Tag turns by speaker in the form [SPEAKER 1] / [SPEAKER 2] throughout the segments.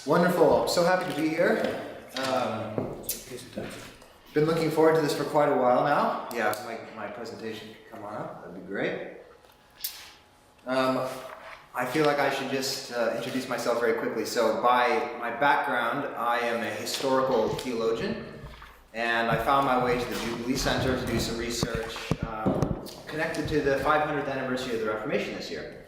[SPEAKER 1] Wonderful. I'm so happy to be here. Been looking forward to this for quite a while now. Yeah, if my presentation could come on up, that'd be great. I feel like I should just introduce myself very quickly. So by my background, I am a historical theologian, and I found my way to the Jubilee Center to do some research connected to the 500th anniversary of the Reformation this year.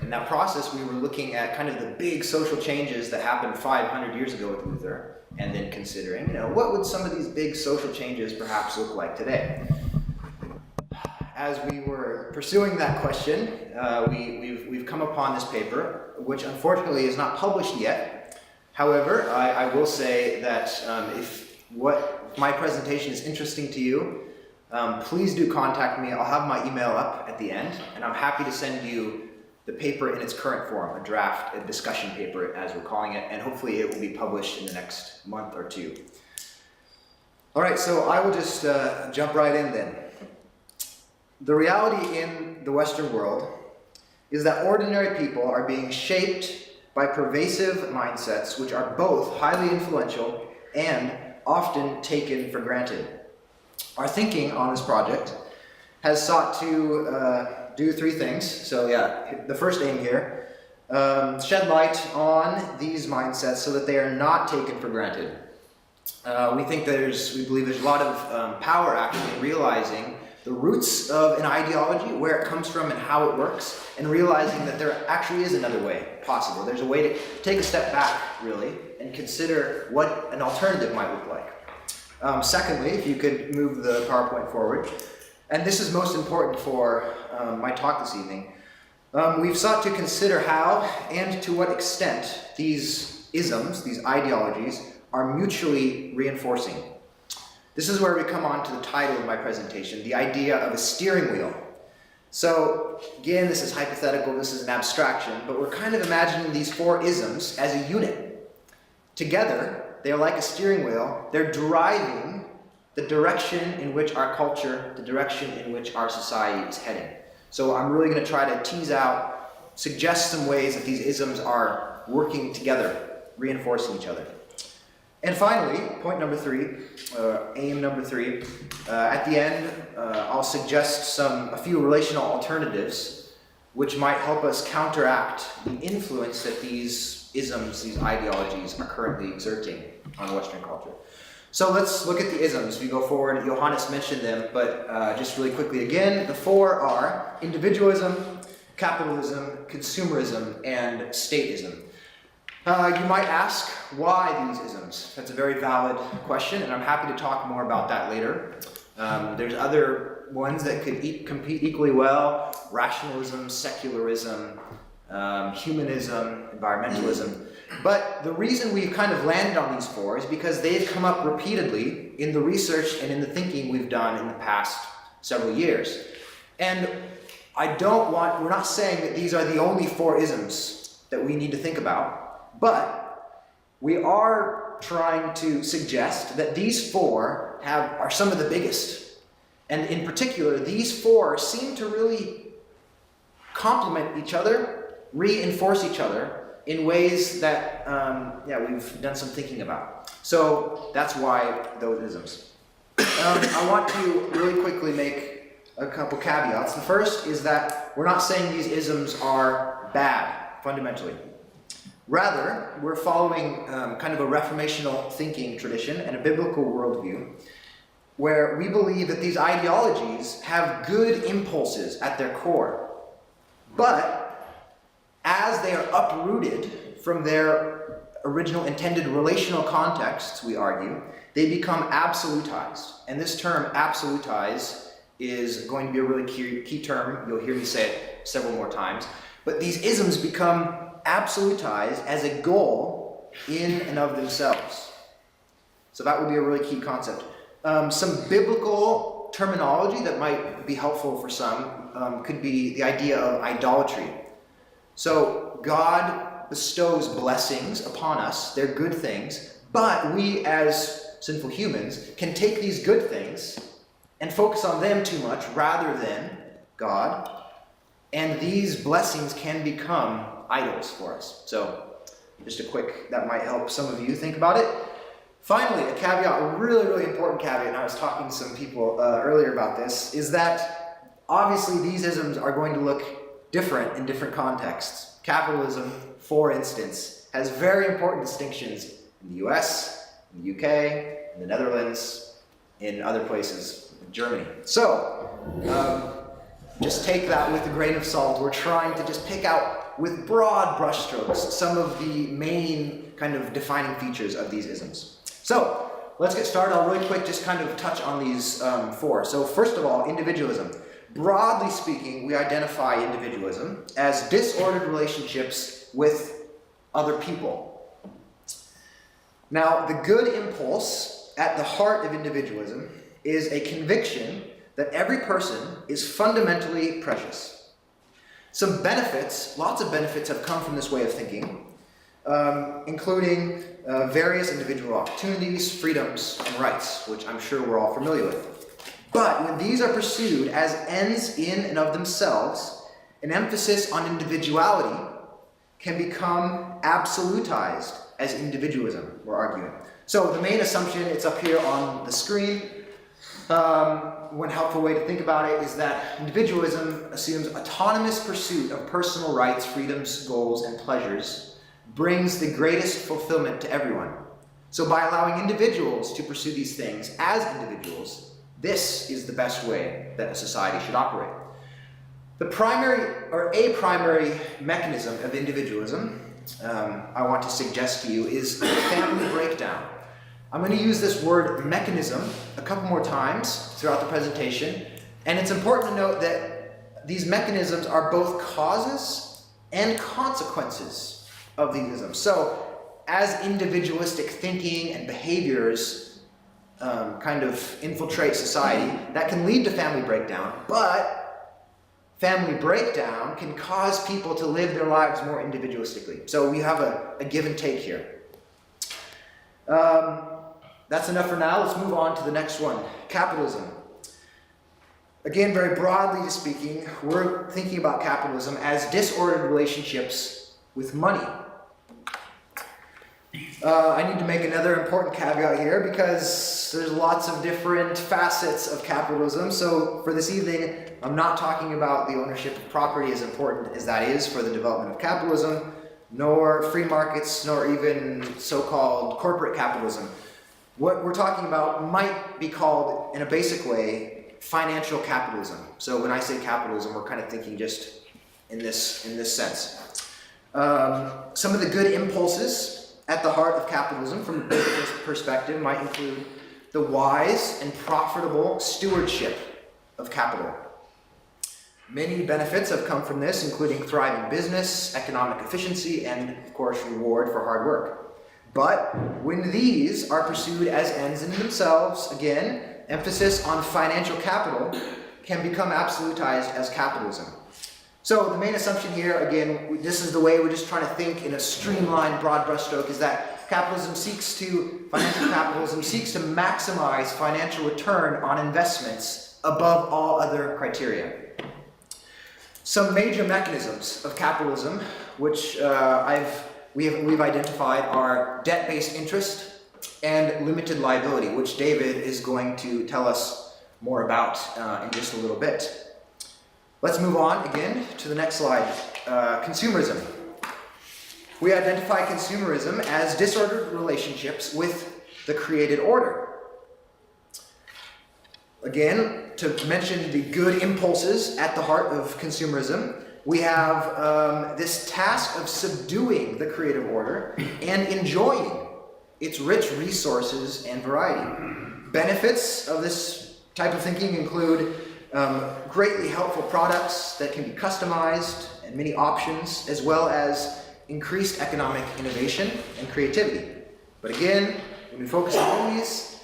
[SPEAKER 1] In that process, we were looking at kind of the big social changes that happened 500 years ago with Luther, and then considering, what would some of these big social changes perhaps look like today? As we were pursuing that question, we've come upon this paper, which unfortunately is not published yet. However, I will say that if my presentation is interesting to you, please do contact me. I'll have my email up at the end, and I'm happy to send you the paper in its current form, a discussion paper as we're calling it, and hopefully it will be published in the next month or two. All right, so I will just jump right in then. The reality in the Western world is that ordinary people are being shaped by pervasive mindsets which are both highly influential and often taken for granted. Our thinking on this project has sought to do three things. So yeah, the first aim here, shed light on these mindsets so that they are not taken for granted. We believe there's a lot of power actually in realizing the roots of an ideology, where it comes from and how it works, and realizing that there actually is another way possible. There's a way to take a step back, really, and consider what an alternative might look like. Secondly, if you could move the PowerPoint forward, and this is most important for my talk this evening, we've sought to consider how and to what extent these isms, these ideologies, are mutually reinforcing. This is where we come on to the title of my presentation, the idea of a steering wheel. So again, this is hypothetical, this is an abstraction, but we're kind of imagining these four isms as a unit. Together, they're like a steering wheel. They're driving the direction in which our culture, the direction in which our society is heading. So I'm really going to try to suggest some ways that these isms are working together, reinforcing each other. And finally, aim number three, at the end, I'll suggest a few relational alternatives which might help us counteract the influence that these isms, these ideologies, are currently exerting on Western culture. So let's look at the isms. If you go forward, Johannes mentioned them, but just really quickly again, the four are individualism, capitalism, consumerism, and stateism. You might ask, why these isms? That's a very valid question, and I'm happy to talk more about that later. There's other ones that could compete equally well: rationalism, secularism, humanism, environmentalism. But the reason we've kind of landed on these four is because they've come up repeatedly in the research and in the thinking we've done in the past several years. And we're not saying that these are the only four isms that we need to think about. But we are trying to suggest that these four are some of the biggest. And in particular, these four seem to really complement each other, reinforce each other in ways that we've done some thinking about. So that's why those isms. I want to really quickly make a couple caveats. The first is that we're not saying these isms are bad, fundamentally. Rather, we're following kind of a reformational thinking tradition and a biblical worldview where we believe that these ideologies have good impulses at their core. But as they are uprooted from their original intended relational contexts, we argue, they become absolutized. And this term, absolutize, is going to be a really key term. You'll hear me say it several more times. But these isms become absolutized as a goal in and of themselves. So that would be a really key concept. Some biblical terminology that might be helpful for some could be the idea of idolatry. So God bestows blessings upon us, they're good things, but we as sinful humans can take these good things and focus on them too much rather than God, and these blessings can become idols for us. So Just a quick, that might help some of you think about it. Finally, a caveat, a really, really important caveat, and I was talking to some people earlier about this, is that obviously these isms are going to look different in different contexts. Capitalism, for instance, has very important distinctions in the US, in the UK, in the Netherlands, in other places, in Germany. So, just take that with a grain of salt. We're trying to just pick out, with broad brushstrokes, some of the main kind of defining features of these isms. So, let's get started. I'll really quick just kind of touch on these four. So first of all, individualism. Broadly speaking, we identify individualism as disordered relationships with other people. Now, the good impulse at the heart of individualism is a conviction that every person is fundamentally precious. Some benefits, lots of benefits have come from this way of thinking, including various individual opportunities, freedoms, and rights, which I'm sure we're all familiar with. But when these are pursued as ends in and of themselves, an emphasis on individuality can become absolutized as individualism, we're arguing. So the main assumption, it's up here on the screen. One helpful way to think about it is that individualism assumes autonomous pursuit of personal rights, freedoms, goals, and pleasures brings the greatest fulfillment to everyone. So by allowing individuals to pursue these things as individuals, this is the best way that a society should operate. The primary, or a primary mechanism of individualism, I want to suggest to you, is family breakdown. I'm going to use this word mechanism a couple more times throughout the presentation, and it's important to note that these mechanisms are both causes and consequences of these isms. So, as individualistic thinking and behaviors kind of infiltrate society, that can lead to family breakdown, but family breakdown can cause people to live their lives more individualistically. So we have a give and take here. That's enough for now. Let's move on to the next one, capitalism. Again, very broadly speaking, we're thinking about capitalism as disordered relationships with money. I need to make another important caveat here because there's lots of different facets of capitalism. So for this evening, I'm not talking about the ownership of property, as important as that is for the development of capitalism, nor free markets, nor even so-called corporate capitalism. What we're talking about might be called, in a basic way, financial capitalism. So when I say capitalism, we're kind of thinking just in this sense. Some of the good impulses at the heart of capitalism, from a business perspective, might include the wise and profitable stewardship of capital. Many benefits have come from this, including thriving business, economic efficiency, and, of course, reward for hard work. But when these are pursued as ends in themselves, again, emphasis on financial capital can become absolutized as capitalism. So the main assumption here, again, this is the way we're just trying to think in a streamlined, broad brushstroke, is that financial capitalism seeks to maximize financial return on investments above all other criteria. Some major mechanisms of capitalism, which we've identified, are debt-based interest and limited liability, which David is going to tell us more about in just a little bit. Let's move on again to the next slide. Consumerism. We identify consumerism as disordered relationships with the created order. Again, to mention the good impulses at the heart of consumerism, we have this task of subduing the creative order and enjoying its rich resources and variety. Benefits of this type of thinking include greatly helpful products that can be customized and many options, as well as increased economic innovation and creativity. But again, when we focus on these,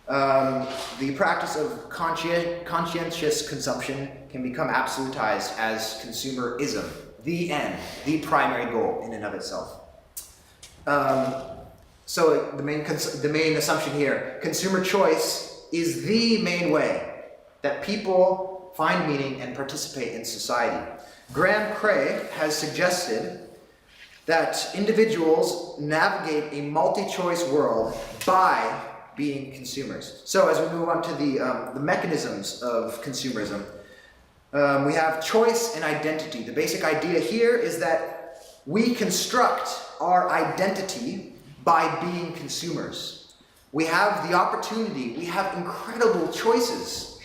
[SPEAKER 1] the practice of conscientious consumption can become absolutized as consumerism, the end, the primary goal in and of itself. So the main assumption here, consumer choice is the main way that people find meaning and participate in society. Graham Cray has suggested that individuals navigate a multi-choice world by being consumers. So as we move on to the mechanisms of consumerism, we have choice and identity. The basic idea here is that we construct our identity by being consumers. We have the opportunity, we have incredible choices,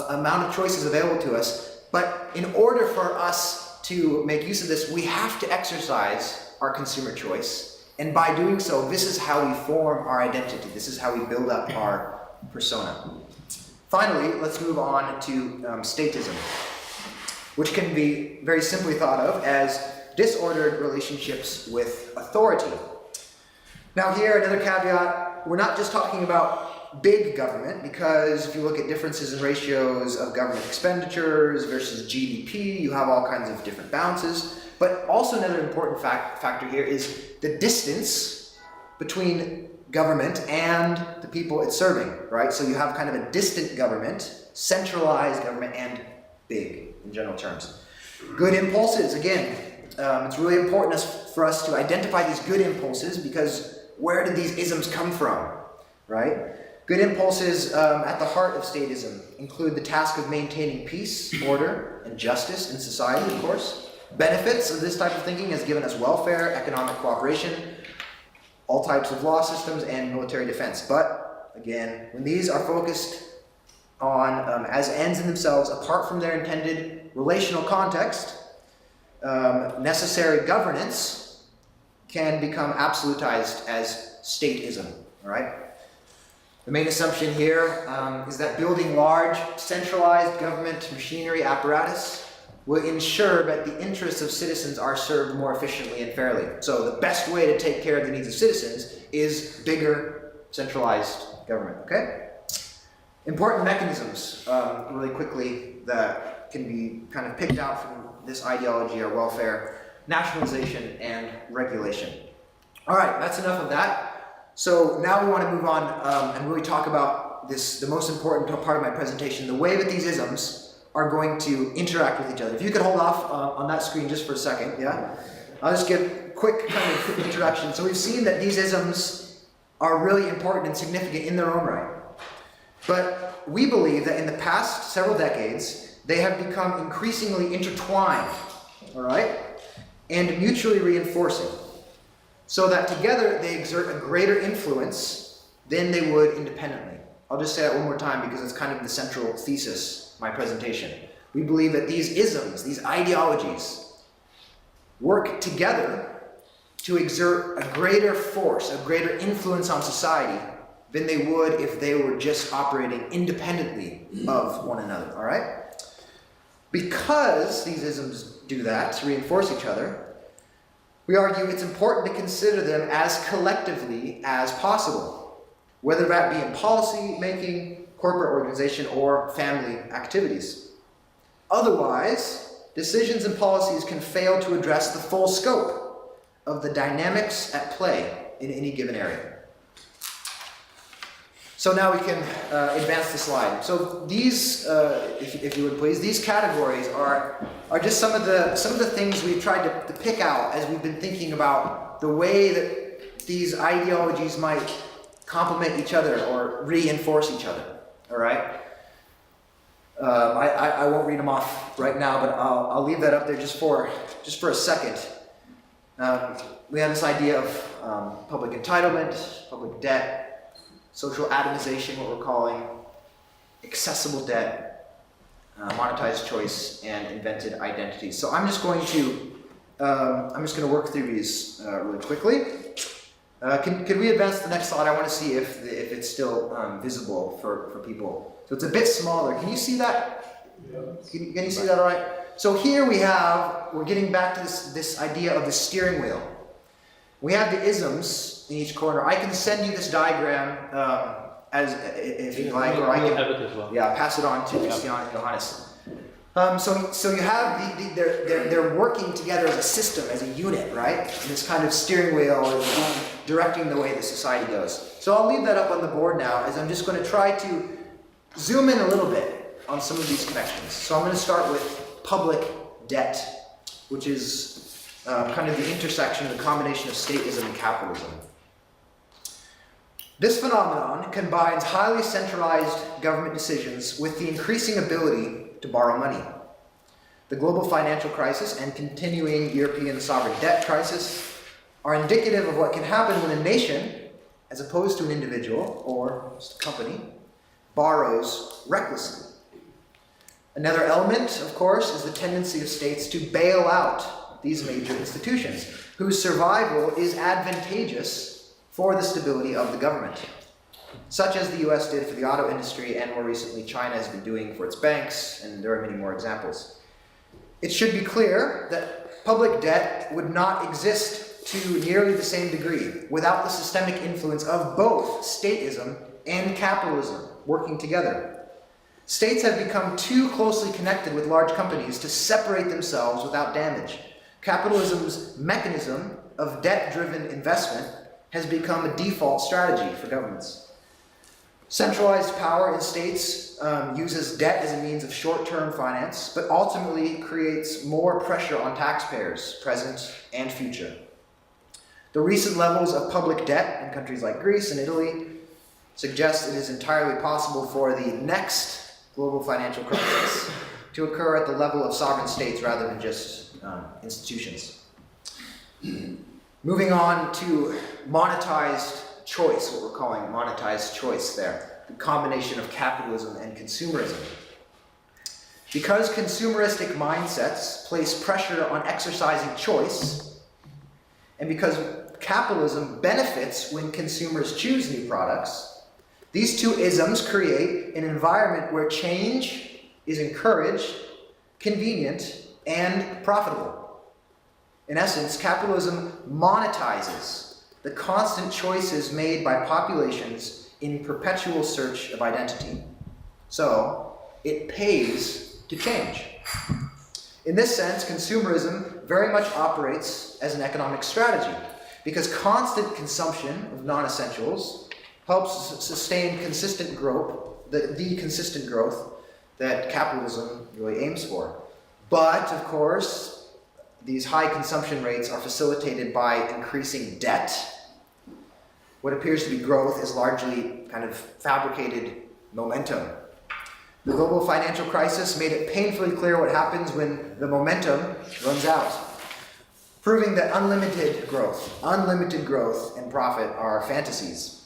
[SPEAKER 1] amount of choices available to us, but in order for us to make use of this, we have to exercise our consumer choice. And by doing so, this is how we form our identity. This is how we build up our persona. Finally, let's move on to stateism, which can be very simply thought of as disordered relationships with authority. Now here, another caveat, we're not just talking about big government, because if you look at differences in ratios of government expenditures versus GDP, you have all kinds of different balances. But also another important factor here is the distance between government and the people it's serving, right? So you have kind of a distant government, centralized government, and big in general terms. Good impulses, again, it's really important for us to identify these good impulses, because where did these isms come from, right? Good impulses at the heart of statism include the task of maintaining peace, order, and justice in society, of course. Benefits of this type of thinking has given us welfare, economic cooperation, all types of law systems, and military defense. But, again, when these are focused on as ends in themselves, apart from their intended relational context, necessary governance can become absolutized as stateism, all right? The main assumption here is that building large, centralized government machinery apparatus will ensure that the interests of citizens are served more efficiently and fairly. So the best way to take care of the needs of citizens is bigger, centralized government, okay? Important mechanisms, really quickly, that can be kind of picked out from this ideology are welfare, nationalization, and regulation. All right, that's enough of that. So now we want to move on and really talk about this, the most important part of my presentation, the way that these isms are going to interact with each other. If you could hold off on that screen just for a second, yeah? I'll just give a quick kind of introduction. So we've seen that these isms are really important and significant in their own right. But we believe that in the past several decades, they have become increasingly intertwined, all right? And mutually reinforcing, so that together they exert a greater influence than they would independently. I'll just say that one more time because it's kind of the central thesis of my presentation. We believe that these isms, these ideologies, work together to exert a greater force, a greater influence on society than they would if they were just operating independently of one another, all right? Because these isms do that, to reinforce each other, we argue it's important to consider them as collectively as possible, whether that be in policy making, corporate organization, or family activities. Otherwise, decisions and policies can fail to address the full scope of the dynamics at play in any given area. So now we can advance the slide. So these, if you would please, these categories are just some of the things we've tried to pick out as we've been thinking about the way that these ideologies might complement each other or reinforce each other. All right. I won't read them off right now, but I'll leave that up there just for a second. We have this idea of public entitlement, public debt, social atomization, what we're calling, accessible debt, monetized choice, and invented identities. So I'm just going to work through these really quickly. Can we advance to the next slide? I want to see if it's still visible for people. So it's a bit smaller. Can you see that? Can you see that all right? So here we're getting back to this idea of the steering wheel. We have the isms in each corner. I can send you this diagram as if you like, or I can
[SPEAKER 2] have it as well.
[SPEAKER 1] pass it on to Christian and Johannes. So you have they're working together as a system, as a unit, right? And this kind of steering wheel is directing the way the society goes. So I'll leave that up on the board now, as I'm just going to try to zoom in a little bit on some of these connections. So I'm going to start with public debt, which is kind of the intersection, the combination of stateism and capitalism. This phenomenon combines highly centralized government decisions with the increasing ability to borrow money. The global financial crisis and continuing European sovereign debt crisis are indicative of what can happen when a nation, as opposed to an individual or just a company, borrows recklessly. Another element, of course, is the tendency of states to bail out these major institutions, whose survival is advantageous for the stability of the government, such as the US did for the auto industry, and more recently China has been doing for its banks, and there are many more examples. It should be clear that public debt would not exist to nearly the same degree without the systemic influence of both stateism and capitalism working together. States have become too closely connected with large companies to separate themselves without damage. Capitalism's mechanism of debt-driven investment has become a default strategy for governments. Centralized power in states uses debt as a means of short-term finance, but ultimately creates more pressure on taxpayers, present and future. The recent levels of public debt in countries like Greece and Italy suggest it is entirely possible for the next global financial crisis to occur at the level of sovereign states rather than just institutions. Moving on to monetized choice, what we're calling monetized choice there, the combination of capitalism and consumerism. Because consumeristic mindsets place pressure on exercising choice, and because capitalism benefits when consumers choose new products, these two isms create an environment where change is encouraged, convenient, and profitable. In essence, capitalism monetizes the constant choices made by populations in perpetual search of identity. So, it pays to change. In this sense, consumerism very much operates as an economic strategy, because constant consumption of non-essentials helps sustain consistent growth, the consistent growth that capitalism really aims for. But, of course, these high consumption rates are facilitated by increasing debt. What appears to be growth is largely kind of fabricated momentum. The global financial crisis made it painfully clear what happens when the momentum runs out, proving that unlimited growth and profit are fantasies.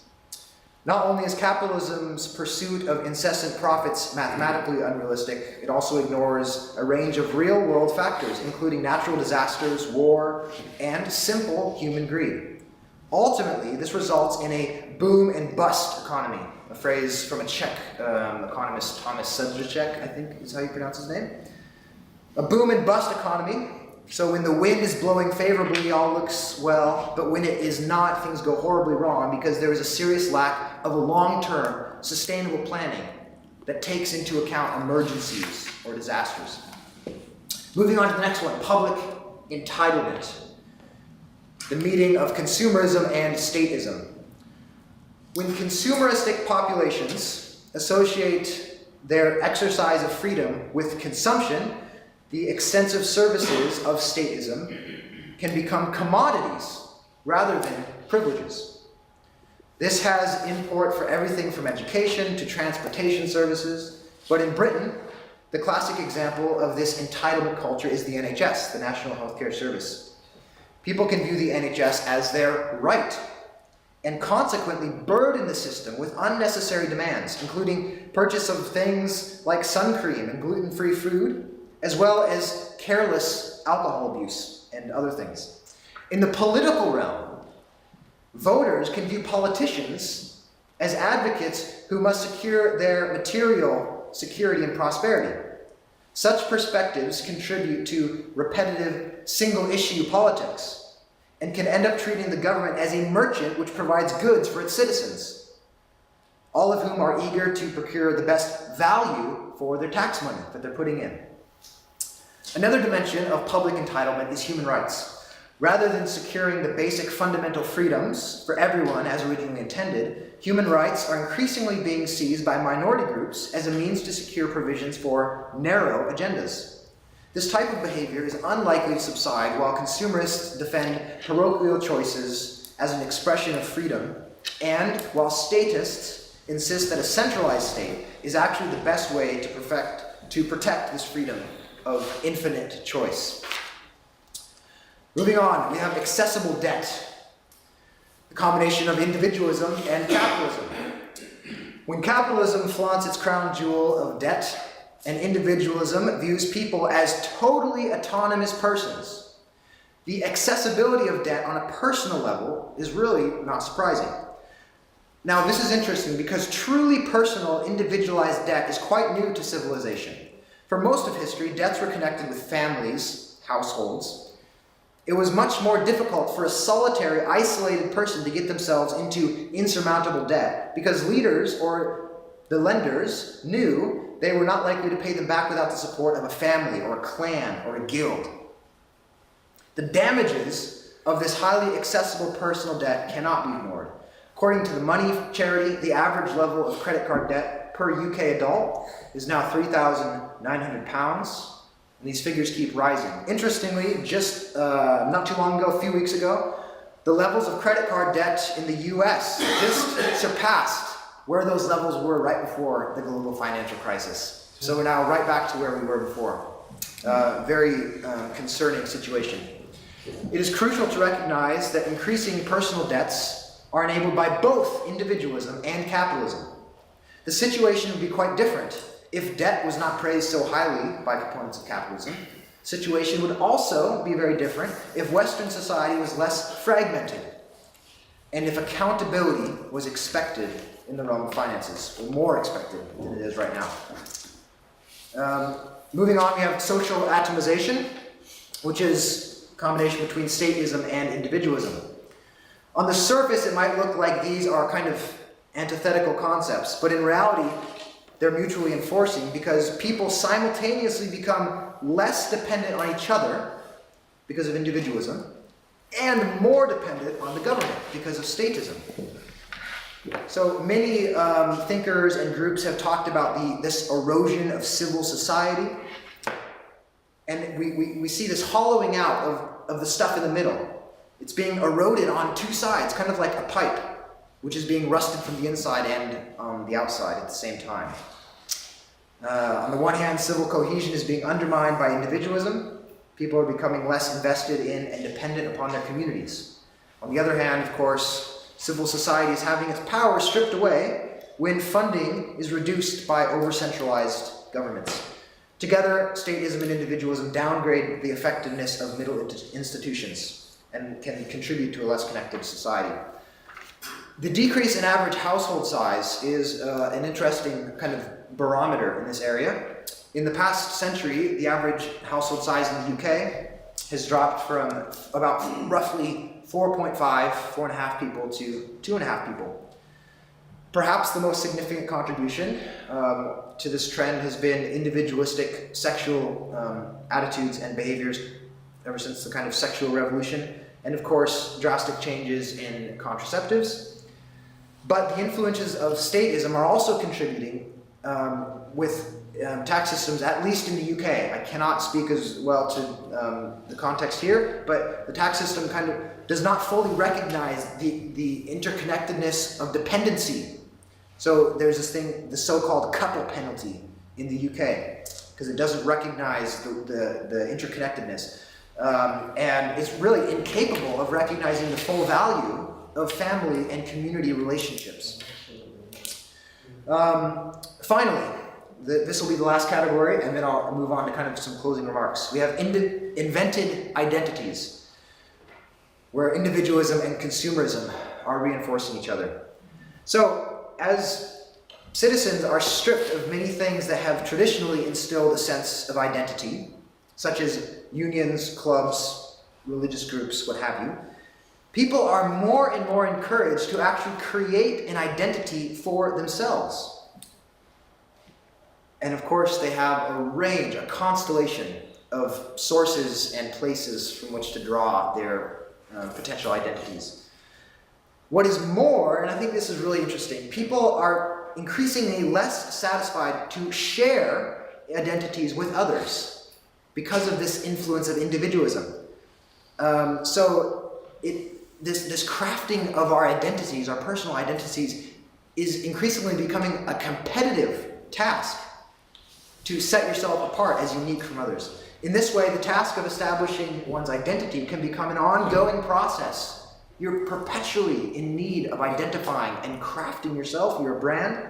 [SPEAKER 1] Not only is capitalism's pursuit of incessant profits mathematically unrealistic, it also ignores a range of real-world factors, including natural disasters, war, and simple human greed. Ultimately, this results in a boom and bust economy, a phrase from a Czech economist, Thomas Sedlacek, I think is how you pronounce his name. A boom and bust economy. So when the wind is blowing favorably, all looks well, but when it is not, things go horribly wrong because there is a serious lack of a long-term, sustainable planning that takes into account emergencies or disasters. Moving on to the next one, public entitlement. The meeting of consumerism and stateism. When consumeristic populations associate their exercise of freedom with consumption, the extensive services of stateism can become commodities rather than privileges. This has import for everything from education to transportation services, but in Britain, the classic example of this entitlement culture is the NHS, the National Healthcare Service. People can view the NHS as their right, and consequently burden the system with unnecessary demands, including purchase of things like sun cream and gluten-free food, as well as careless alcohol abuse and other things. In the political realm, voters can view politicians as advocates who must secure their material security and prosperity. Such perspectives contribute to repetitive single-issue politics and can end up treating the government as a merchant which provides goods for its citizens, all of whom are eager to procure the best value for their tax money that they're putting in. Another dimension of public entitlement is human rights. Rather than securing the basic fundamental freedoms for everyone as originally intended, human rights are increasingly being seized by minority groups as a means to secure provisions for narrow agendas. This type of behavior is unlikely to subside while consumerists defend parochial choices as an expression of freedom, and while statists insist that a centralized state is actually the best way to protect this freedom of infinite choice. Moving on, we have accessible debt, the combination of individualism and capitalism. When capitalism flaunts its crown jewel of debt, and individualism views people as totally autonomous persons, the accessibility of debt on a personal level is really not surprising. Now, this is interesting because truly personal, individualized debt is quite new to civilization. For most of history, debts were connected with families, households. It was much more difficult for a solitary, isolated person to get themselves into insurmountable debt because leaders or the lenders knew they were not likely to pay them back without the support of a family or a clan or a guild. The damages of this highly accessible personal debt cannot be ignored. According to the Money Charity, the average level of credit card debt per UK adult is now £3,900, and these figures keep rising. Interestingly, just not too long ago, a few weeks ago, the levels of credit card debt in the US just surpassed where those levels were right before the global financial crisis. So we're now right back to where we were before. Very concerning situation. It is crucial to recognize that increasing personal debts are enabled by both individualism and capitalism. The situation would be quite different if debt was not praised so highly by proponents of capitalism. The situation would also be very different if Western society was less fragmented and if accountability was expected in the realm of finances, or more expected than it is right now. Moving on, we have social atomization, which is a combination between stateism and individualism. On the surface, it might look like these are kind of antithetical concepts, but in reality, they're mutually enforcing because people simultaneously become less dependent on each other because of individualism and more dependent on the government because of statism. So many thinkers and groups have talked about this erosion of civil society, and we see this hollowing out of the stuff in the middle. It's being eroded on two sides, kind of like a pipe, which is being rusted from the inside and the outside at the same time. On the one hand, civil cohesion is being undermined by individualism. People are becoming less invested in and dependent upon their communities. On the other hand, of course, civil society is having its power stripped away when funding is reduced by over-centralized governments. Together, statism and individualism downgrade the effectiveness of middle institutions and can contribute to a less connected society. The decrease in average household size is an interesting kind of barometer in this area. In the past century, the average household size in the UK has dropped from about roughly 4.5 people to 2.5 people. Perhaps the most significant contribution to this trend has been individualistic sexual attitudes and behaviors ever since the kind of sexual revolution, and of course, drastic changes in contraceptives. But the influences of statism are also contributing with tax systems, at least in the UK. I cannot speak as well to the context here, but the tax system kind of does not fully recognize the interconnectedness of dependency. So there's this thing, the so-called couple penalty in the UK, because it doesn't recognize the interconnectedness. And it's really incapable of recognizing the full value of family and community relationships. Finally, this will be the last category, and then I'll move on to kind of some closing remarks. We have invented identities, where individualism and consumerism are reinforcing each other. So, as citizens are stripped of many things that have traditionally instilled a sense of identity, such as unions, clubs, religious groups, what have you, people are more and more encouraged to actually create an identity for themselves. And of course, they have a range, a constellation of sources and places from which to draw their potential identities. What is more, and I think this is really interesting, people are increasingly less satisfied to share identities with others. because of this influence of individualism. This crafting of our identities, our personal identities, is increasingly becoming a competitive task to set yourself apart as unique from others. In this way, the task of establishing one's identity can become an ongoing process. You're perpetually in need of identifying and crafting yourself, your brand,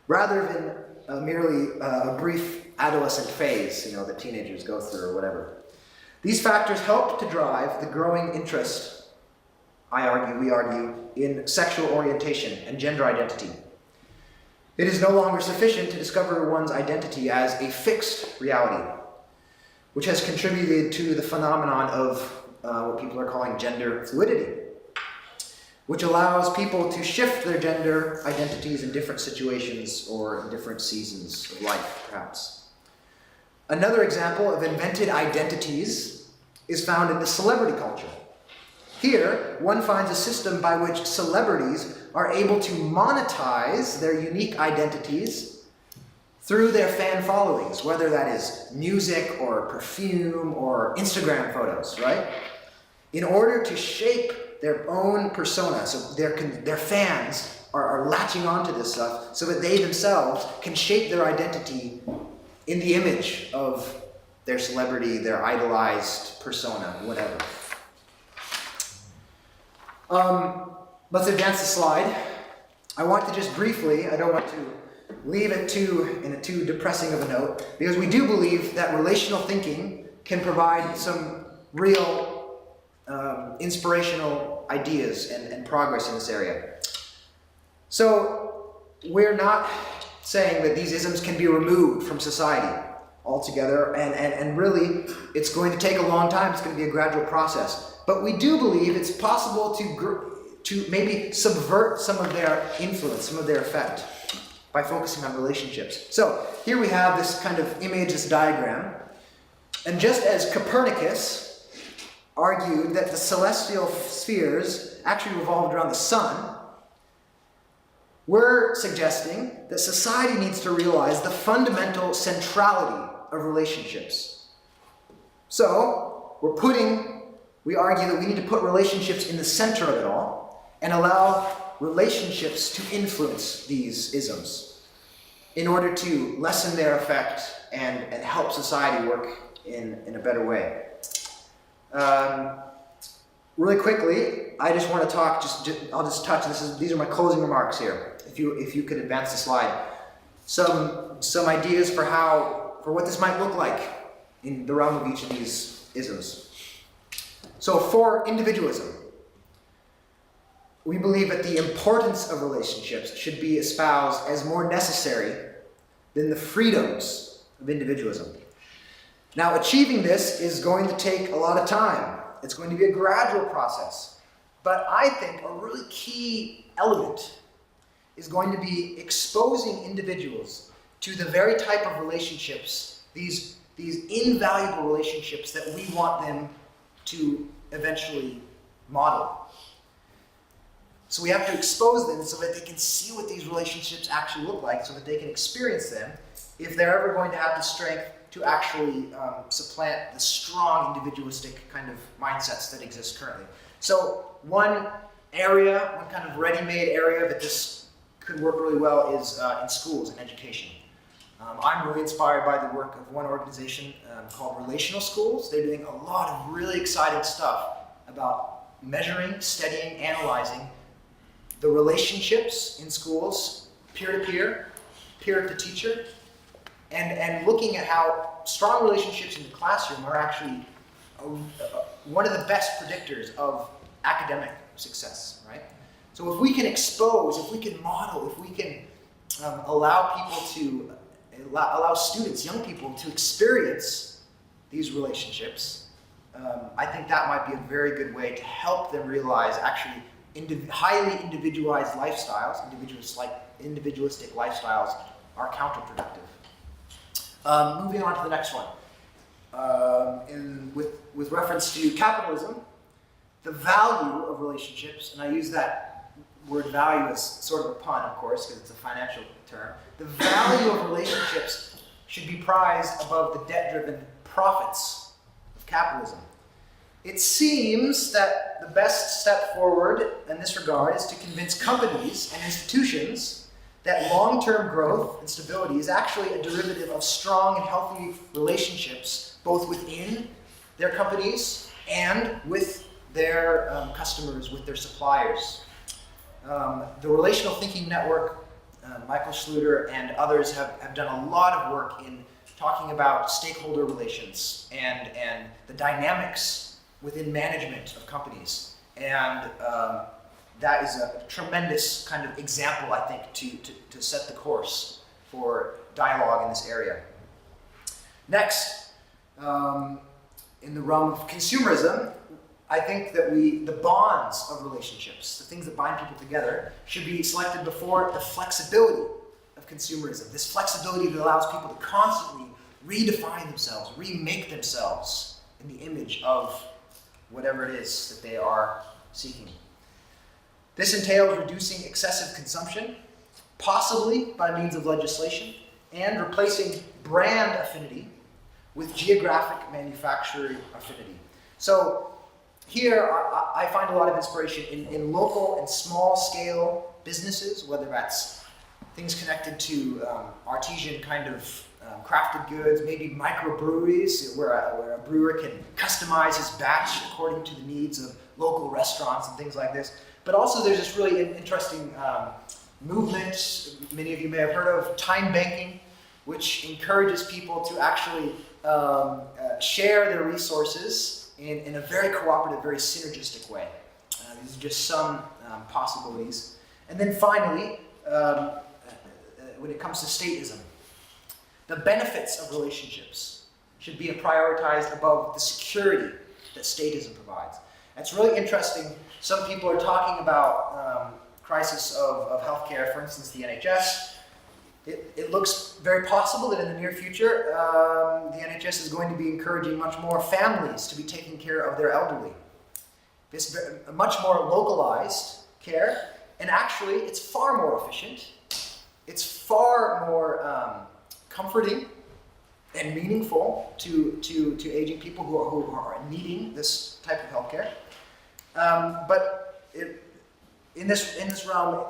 [SPEAKER 1] rather than merely a brief adolescent phase, that teenagers go through or whatever. These factors help to drive the growing interest, we argue, in sexual orientation and gender identity. It is no longer sufficient to discover one's identity as a fixed reality, which has contributed to the phenomenon of what people are calling gender fluidity, which allows people to shift their gender identities in different situations or in different seasons of life, perhaps. Another example of invented identities is found in the celebrity culture. Here, one finds a system by which celebrities are able to monetize their unique identities through their fan followings, whether that is music or perfume or Instagram photos, right? In order to shape their own persona, so their fans are latching onto this stuff so that they themselves can shape their identity in the image of their celebrity, their idolized persona, whatever. Let's advance the slide. I want to just briefly, I don't want to leave it in a too depressing of a note, because we do believe that relational thinking can provide some real inspirational ideas and progress in this area. So we're not saying that these isms can be removed from society altogether, and really it's going to take a long time. It's going to be a gradual process. But we do believe it's possible to maybe subvert some of their influence, some of their effect, by focusing on relationships. So here we have this kind of image, this diagram. And just as Copernicus argued that the celestial spheres actually revolved around the sun, we're suggesting that society needs to realize the fundamental centrality of relationships. So we argue that we need to put relationships in the center of it all and allow relationships to influence these isms in order to lessen their effect and help society work in a better way. Really quickly, I just want to talk, I'll just touch, these are my closing remarks here. If you could advance the slide. Some ideas for what this might look like in the realm of each of these isms. So for individualism, we believe that the importance of relationships should be espoused as more necessary than the freedoms of individualism. Now, achieving this is going to take a lot of time. It's going to be a gradual process. But I think a really key element is going to be exposing individuals to the very type of relationships, these invaluable relationships that we want them to eventually model. So we have to expose them so that they can see what these relationships actually look like, so that they can experience them if they're ever going to have the strength to actually supplant the strong individualistic kind of mindsets that exist currently. So one kind of ready-made area that this could work really well is in schools and education. I'm really inspired by the work of one organization called Relational Schools. They're doing a lot of really exciting stuff about measuring, studying, analyzing the relationships in schools, peer-to-peer, peer-to-teacher, and looking at how strong relationships in the classroom are actually one of the best predictors of academic success, right? So if we can expose, if we can model, if we can allow students, young people to experience these relationships, I think that might be a very good way to help them realize actually highly individualized lifestyles, individualistic lifestyles are counterproductive. Moving on to the next one. With reference to capitalism, the value of relationships, and I use that word value as sort of a pun, of course, because it's a financial term. The value of relationships should be prized above the debt-driven
[SPEAKER 2] profits of capitalism. It seems that the best step forward in this regard is to convince companies and institutions that long-term growth and stability is actually a derivative of strong and healthy relationships, both within their companies and with their customers, with their suppliers. The Relational Thinking Network, Michael Schluter and others have done a lot of work in talking about stakeholder relations and the dynamics within management of companies. And that is a tremendous kind of example, I think, to set the course for dialogue in this area. Next, in the realm of consumerism, I think that the bonds of relationships, the things that bind people together, should be selected before the flexibility of consumerism. This flexibility that allows people to constantly redefine themselves, remake themselves in the image of whatever it is that they are seeking. This entails reducing excessive consumption, possibly by means of legislation, and replacing brand affinity with geographic manufacturing affinity. So here I find a lot of inspiration in local and small scale businesses, whether that's things connected to artisan kind of crafted goods, maybe microbreweries where a brewer can customize his batch according to the needs of local restaurants and things like this. But also there's this really interesting movement, many of you may have heard of, time banking, which encourages people to actually share their resources in a very cooperative, very synergistic way. These are just some possibilities. And then finally, when it comes to stateism, the benefits of relationships should be prioritized above the security that stateism provides. It's really interesting. Some people are talking about crisis of healthcare, for instance, the NHS. It looks very possible that in the near future, the NHS is going to be encouraging much more families to be taking care of their elderly. This much more localized care, and actually it's far more efficient. It's far more comforting and meaningful to aging people who are needing this type of healthcare. But in this realm,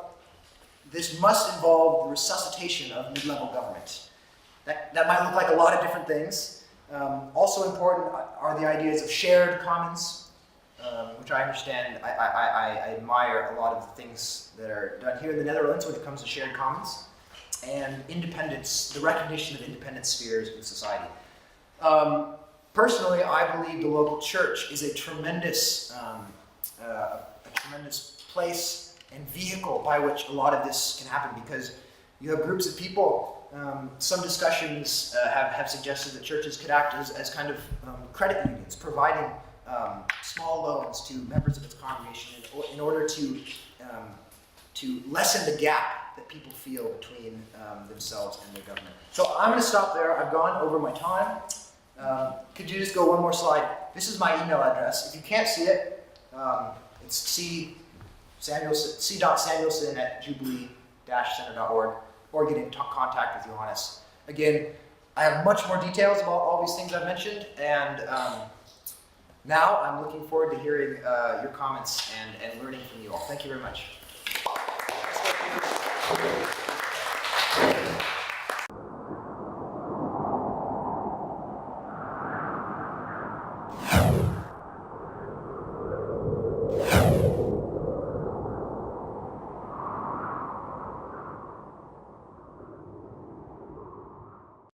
[SPEAKER 2] this must involve the resuscitation of mid-level government. That might look like a lot of different things. Also important are the ideas of shared commons, which I understand. I admire a lot of the things that are done here in the Netherlands when it comes to shared commons, and independence, the recognition of independent spheres in society. Personally, I believe the local church is a tremendous place and vehicle by which a lot of this can happen, because you have groups of people. Some discussions have suggested that churches could act as kind of credit unions, providing small loans to members of its congregation in order to lessen the gap that people feel between themselves and their government. So I'm going to stop there. I've gone over my time. Could you just go one more slide? This is my email address. If you can't see it, it's c.samuelson@jubilee-center.org, or get in contact with Theunis. Again, I have much more details about all these things I've mentioned, and now I'm looking forward to hearing your comments and learning from you all. Thank you very much.